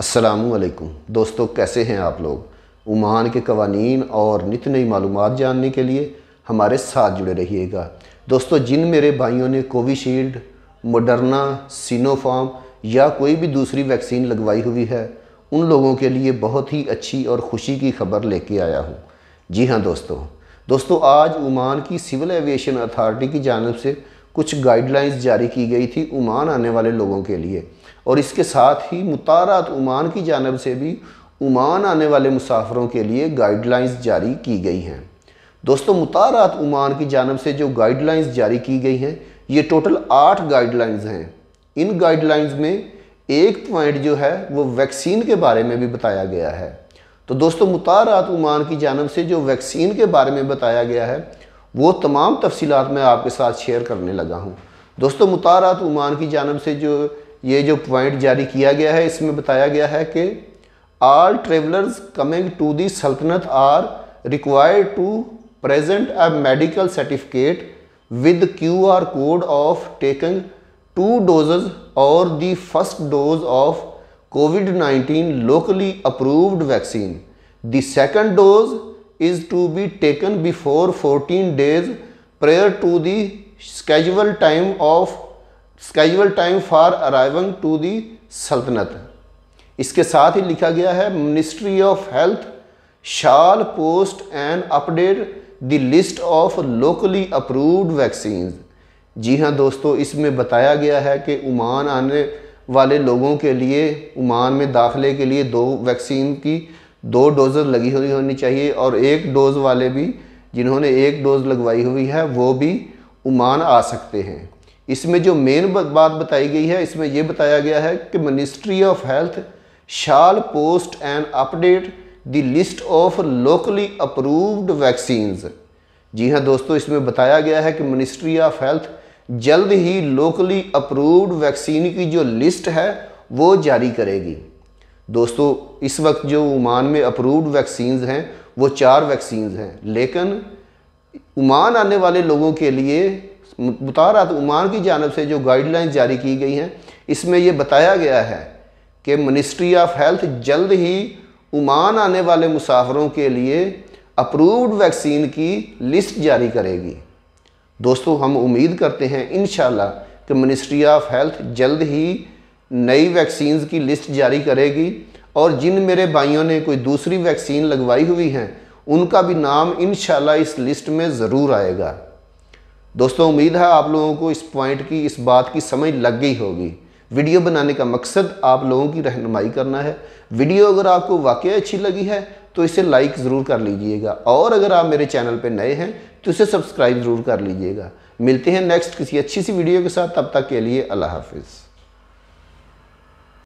अस्सलामुअलैकुम दोस्तों, कैसे हैं आप लोग। ओमान के कवानीन और नित नई मालूमात जानने के लिए हमारे साथ जुड़े रहिएगा। दोस्तों, जिन मेरे भाइयों ने कोविशील्ड, मॉडर्ना, सिनोफार्म या कोई भी दूसरी वैक्सीन लगवाई हुई है, उन लोगों के लिए बहुत ही अच्छी और खुशी की खबर लेके आया हूँ। जी हाँ दोस्तों, आज ओमान की सिविल एविएशन अथॉरिटी की जानिब से कुछ गाइडलाइंस जारी की गई थी ओमान आने वाले लोगों के लिए, और इसके साथ ही मुतारात ओमान की जानिब से भी ओमान आने वाले मुसाफिरों के लिए गाइडलाइंस जारी की गई हैं। दोस्तों, मुतारात ओमान की जानिब से जो गाइडलाइंस जारी की गई हैं, ये टोटल 8 गाइडलाइंस हैं। इन गाइडलाइंस में एक पॉइंट जो है वो वैक्सीन के बारे में भी बताया गया है। तो दोस्तों, मुतारात ओमान की जानिब से जो वैक्सीन के बारे में बताया गया है, वो तमाम तफसीलात मैं आपके साथ शेयर करने लगा हूँ। दोस्तों, मुतारात ओमान की जानिब से जो पॉइंट जारी किया गया है, इसमें बताया गया है कि all travellers coming to the sultanate are required to present a medical certificate with QR code of taking 2 doses or the first dose of COVID-19 locally approved vaccine. The second dose is to be taken before 14 days prior to the scheduled time for arriving to the Sultanate. इसके साथ ही लिखा गया है, ministry of health shall post and update the list of locally approved vaccines. जी हाँ दोस्तों, इसमें बताया गया है कि ओमान आने वाले लोगों के लिए, ओमान में दाखिले के लिए 2 वैक्सीन की 2 डोजेज लगी हुई होनी चाहिए, और 1 डोज वाले भी जिन्होंने 1 डोज लगवाई हुई है वो भी ओमान आ सकते हैं। इसमें जो मेन बात बताई गई है, इसमें यह बताया गया है कि ministry of health shall post and update the list of locally approved vaccines. जी हाँ दोस्तों, इसमें बताया गया है कि मिनिस्ट्री ऑफ हेल्थ जल्द ही लोकली अप्रूव्ड वैक्सीन की जो लिस्ट है वो जारी करेगी। दोस्तों, इस वक्त जो ओमान में अप्रूव्ड वैक्सीन्स हैं वो 4 वैक्सीन्स हैं, लेकिन ओमान आने वाले लोगों के लिए मुतारात ओमान की जानिब से जो गाइडलाइंस जारी की गई हैं, इसमें ये बताया गया है कि मिनिस्ट्री ऑफ हेल्थ जल्द ही ओमान आने वाले मुसाफिरों के लिए अप्रूव्ड वैक्सीन की लिस्ट जारी करेगी। दोस्तों, हम उम्मीद करते हैं इंशाल्लाह कि मिनिस्ट्री ऑफ हेल्थ जल्द ही नई वैक्सीन्स की लिस्ट जारी करेगी, और जिन मेरे भाइयों ने कोई दूसरी वैक्सीन लगवाई हुई हैं उनका भी नाम इंशाल्लाह इस लिस्ट में ज़रूर आएगा। दोस्तों, उम्मीद है आप लोगों को इस पॉइंट की, इस बात की समझ लग गई होगी। वीडियो बनाने का मकसद आप लोगों की रहनुमाई करना है। वीडियो अगर आपको वाकई अच्छी लगी है तो इसे लाइक ज़रूर कर लीजिएगा, और अगर आप मेरे चैनल पर नए हैं तो इसे सब्सक्राइब ज़रूर कर लीजिएगा। मिलते हैं नेक्स्ट किसी अच्छी सी वीडियो के साथ, तब तक के लिए अल्लाह हाफिज़।